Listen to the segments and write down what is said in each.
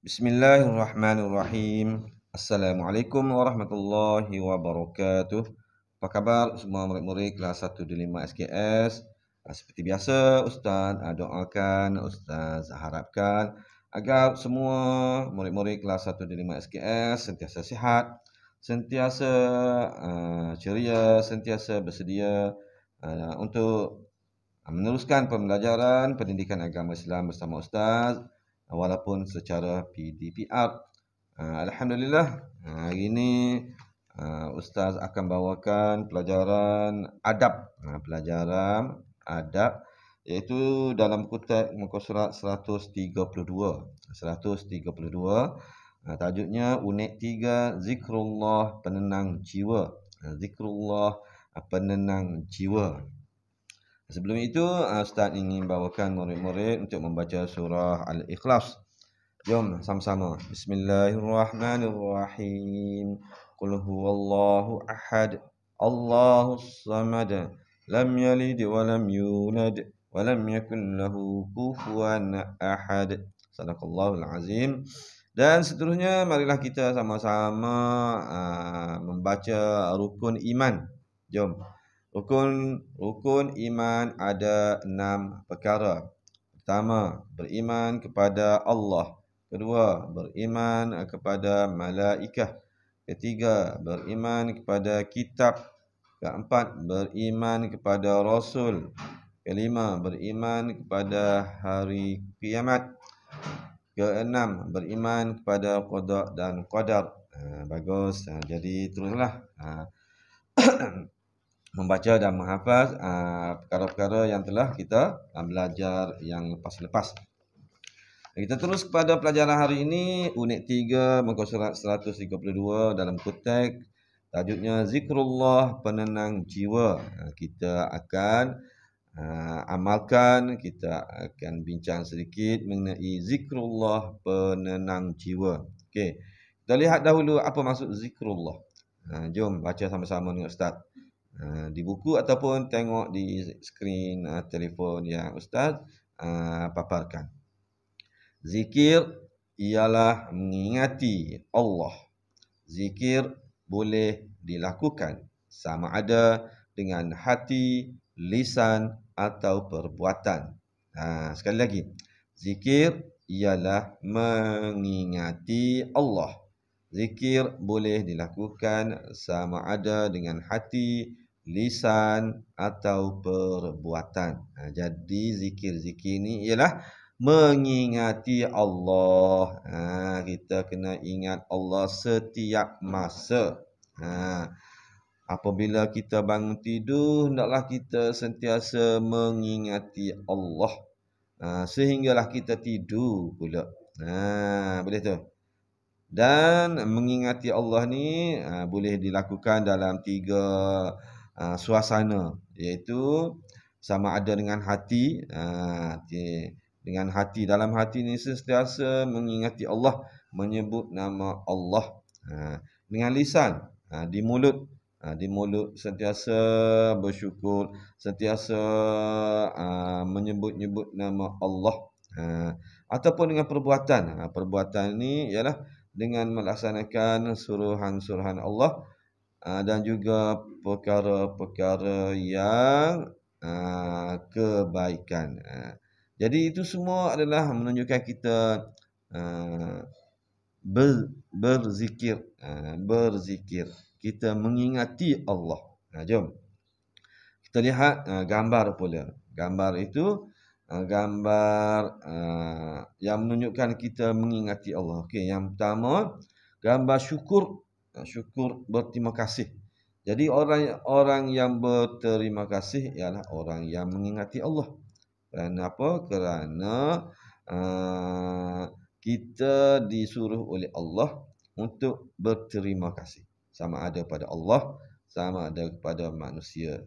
Bismillahirrahmanirrahim. Assalamualaikum warahmatullahi wabarakatuh. Apa khabar semua murid-murid kelas 1 di 5 SKS? Seperti biasa, Ustaz doakan, Ustaz harapkan agar semua murid-murid kelas 1 di 5 SKS sentiasa sihat, sentiasa ceria, sentiasa bersedia untuk meneruskan pembelajaran pendidikan agama Islam bersama Ustaz walaupun secara PDPR. Alhamdulillah, hari ini Ustaz akan bawakan pelajaran adab. Pelajaran adab iaitu dalam kutub muka surat 132. Tajuknya unit 3, Zikrullah Penenang Jiwa. Zikrullah Penenang Jiwa. Sebelum itu, Ustaz ingin bawakan murid-murid untuk membaca surah Al-Ikhlas. Jom sama-sama. Bismillahirrahmanirrahim. Qul huwallahu ahad, Allahus samad, lam yalid wa lam yulad, wa lam yakul lahu kufuwan ahad. Sadaqallahul azim. Dan seterusnya, marilah kita sama-sama membaca rukun iman. Jom. Rukun iman ada 6 perkara. Pertama, beriman kepada Allah. Kedua, beriman kepada malaikah. Ketiga, beriman kepada kitab. Keempat, beriman kepada Rasul. Kelima, beriman kepada hari kiamat. Keenam, beriman kepada qada dan qadar. Bagus. Jadi teruslah membaca dan menghafaz perkara-perkara yang telah kita belajar yang lepas-lepas. Kita terus kepada pelajaran hari ini, unit 3 muka surat 132 dalam kutub tajuknya Zikrullah Penenang Jiwa. Kita akan amalkan, kita akan bincang sedikit mengenai Zikrullah Penenang Jiwa. Okey. Kita lihat dahulu apa maksud zikrullah. Jom baca sama-sama dengan Ustaz. Di buku ataupun tengok di skrin telefon yang Ustaz paparkan. Zikir ialah mengingati Allah. Zikir boleh dilakukan sama ada dengan hati, lisan atau perbuatan. Sekali lagi. Zikir ialah mengingati Allah. Zikir boleh dilakukan sama ada dengan hati, lisan atau perbuatan. Jadi zikir-zikir ni ialah mengingati Allah. Kita kena ingat Allah setiap masa. Apabila kita bangun tidur, hendaklah kita sentiasa mengingati Allah. Sehinggalah kita tidur pula. Boleh tu. Dan mengingati Allah ni boleh dilakukan dalam 3 suasana, iaitu sama ada dengan hati. Dengan hati, dalam hati ni sentiasa mengingati Allah, menyebut nama Allah. Dengan lisan, di mulut, sentiasa bersyukur, sentiasa menyebut-nyebut nama Allah. Ataupun dengan perbuatan. Perbuatan ni ialah dengan melaksanakan suruhan-suruhan Allah dan juga perkara-perkara yang kebaikan. Jadi itu semua adalah menunjukkan kita berzikir. Kita mengingati Allah. Jom kita lihat gambar pula. Gambar itu gambar yang menunjukkan kita mengingati Allah. Okey, yang pertama, gambar syukur. Syukur, berterima kasih. Jadi orang yang berterima kasih ialah orang yang mengingati Allah. Kerana apa? Kerana kita disuruh oleh Allah untuk berterima kasih. Sama ada pada Allah, sama ada kepada manusia.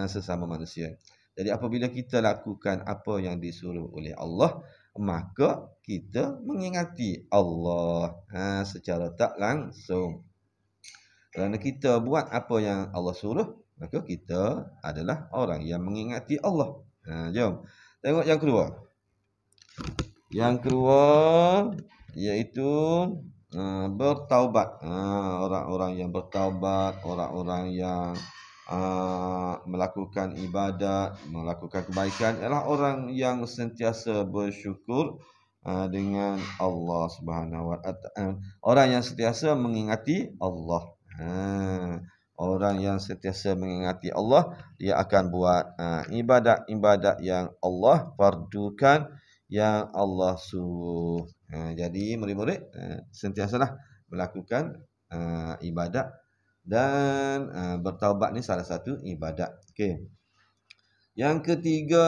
Sesama manusia. Jadi apabila kita lakukan apa yang disuruh oleh Allah, maka kita mengingati Allah secara tak langsung. Kerana kita buat apa yang Allah suruh, maka kita adalah orang yang mengingati Allah. Jom tengok yang kedua. Yang kedua iaitu bertaubat. Orang-orang yang bertaubat, orang-orang yang melakukan ibadat, melakukan kebaikan adalah orang yang sentiasa bersyukur dengan Allah Subhanahu Wa Taala. Orang yang sentiasa mengingati Allah. Orang yang sentiasa mengingati Allah, dia akan buat ibadat-ibadat yang Allah fardukan, yang Allah suruh. Jadi murid-murid sentiasalah melakukan ibadat, dan bertaubat ni salah satu ibadat. Okey. Yang ketiga,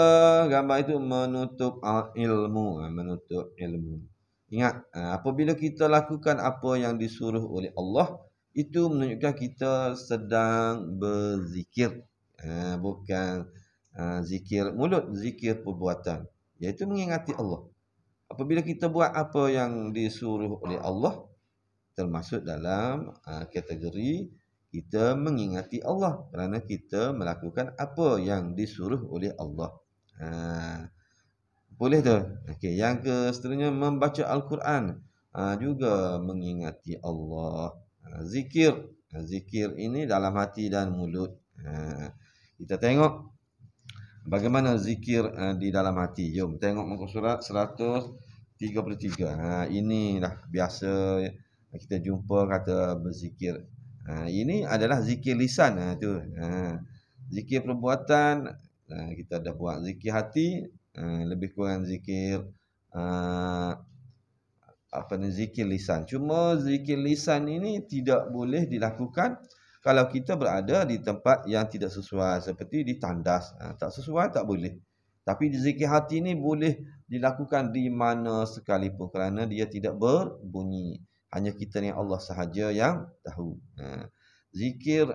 gambar itu menuntut ilmu, menuntut ilmu. Ingat, apabila kita lakukan apa yang disuruh oleh Allah, itu menunjukkan kita sedang berzikir. Bukan zikir mulut, zikir perbuatan, iaitu mengingati Allah. Apabila kita buat apa yang disuruh oleh Allah, termasuk dalam kategori kita mengingati Allah kerana kita melakukan apa yang disuruh oleh Allah. Boleh tu. Okey, yang seterusnya membaca Al-Quran juga mengingati Allah. Zikir. Zikir ini dalam hati dan mulut. Kita tengok bagaimana zikir di dalam hati. Jom tengok muka surat 133. Ini dah biasa kita jumpa kata berzikir. Ini adalah zikir lisan tu. Zikir perbuatan kita dah buat. Zikir hati lebih kurang zikir zikir lisan. Cuma zikir lisan ini tidak boleh dilakukan kalau kita berada di tempat yang tidak sesuai, seperti di tandas. Tak sesuai tak boleh. Tapi di zikir hati ini boleh dilakukan di mana sekalipun kerana dia tidak berbunyi. Hanya kita ni Allah sahaja yang tahu. Zikir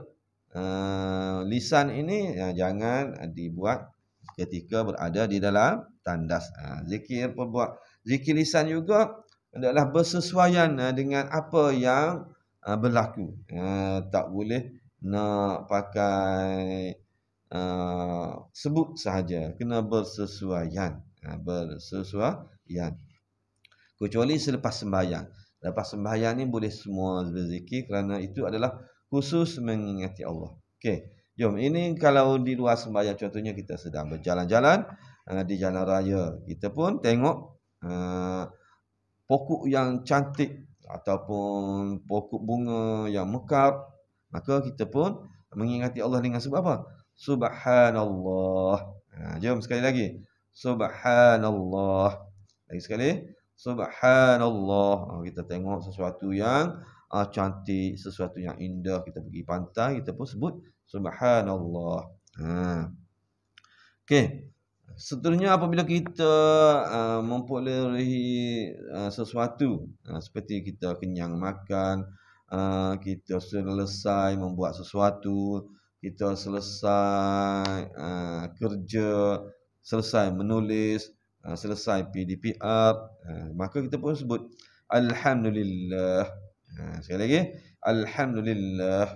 lisan ini jangan dibuat ketika berada di dalam tandas. Zikir lisan juga adalah bersesuaian dengan apa yang berlaku. Tak boleh nak pakai sebut sahaja, kena bersesuaian. Bersesuaian. Kecuali selepas sembahyang. Lepas sembahyang ni boleh semua berzikir kerana itu adalah khusus mengingati Allah. Okey, jom. Ini kalau di luar sembahyang, contohnya kita sedang berjalan-jalan di jalan raya, kita pun tengok pokok yang cantik ataupun pokok bunga yang mekar, maka kita pun mengingati Allah dengan sebab apa? Subhanallah. Jom sekali lagi. Subhanallah. Lagi sekali. Subhanallah. Kita tengok sesuatu yang cantik, sesuatu yang indah. Kita pergi pantai, kita pun sebut Subhanallah. Okey. Seterusnya apabila kita memperolehi sesuatu, seperti kita kenyang makan, kita selesai membuat sesuatu, kita selesai kerja, selesai menulis, selesai PDPR, maka kita pun sebut Alhamdulillah. Sekali lagi, Alhamdulillah.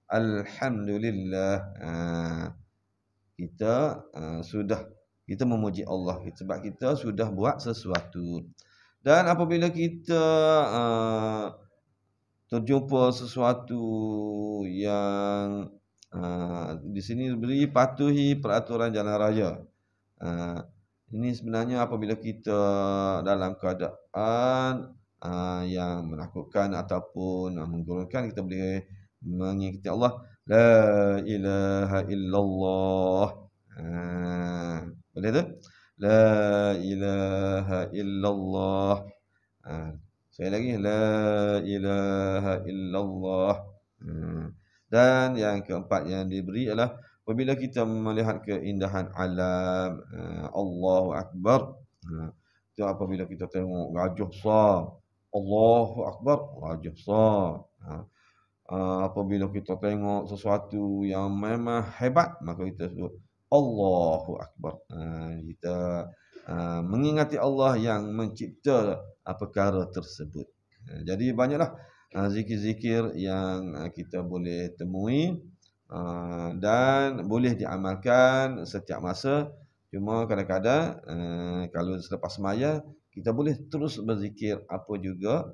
Alhamdulillah. Kita memuji Allah sebab kita sudah buat sesuatu. Dan apabila kita terjumpa sesuatu yang di sini beri patuhi peraturan jalan raya. Ini sebenarnya apabila kita dalam keadaan yang menakutkan ataupun menggurunkan, kita boleh mengingati Allah. La ilaha illallah. Boleh tu? La ilaha illallah. Sekali lagi. La ilaha illallah. Dan yang keempat yang diberi adalah apabila kita melihat keindahan alam, Allahu Akbar. Itu apabila kita tengok gajah besar, Allahu Akbar, gajah besar. Apabila kita tengok sesuatu yang memang hebat, maka kita sebut Allahu Akbar. Kita mengingati Allah yang mencipta perkara tersebut. Jadi banyaklah zikir-zikir yang kita boleh temui dan boleh diamalkan setiap masa. Cuma kadang-kadang kalau selepas sembahyang kita boleh terus berzikir apa juga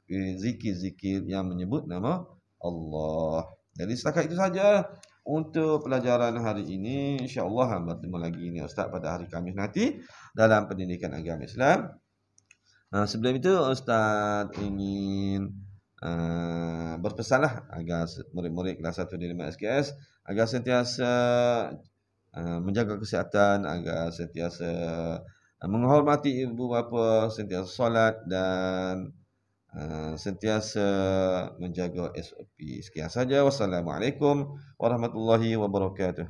zikir-zikir yang menyebut nama Allah. Jadi setakat itu saja untuk pelajaran hari ini. InsyaAllah bertemu lagi ini Ustaz pada hari Khamis nanti dalam pendidikan agama Islam. Sebelum itu Ustaz ingin berpesanlah agar murid-murid kelas 1 di 5 SKS agar sentiasa menjaga kesihatan, agar sentiasa menghormati ibu bapa, sentiasa solat dan sentiasa menjaga SOP. Sekian saja. Wassalamualaikum warahmatullahi wabarakatuh.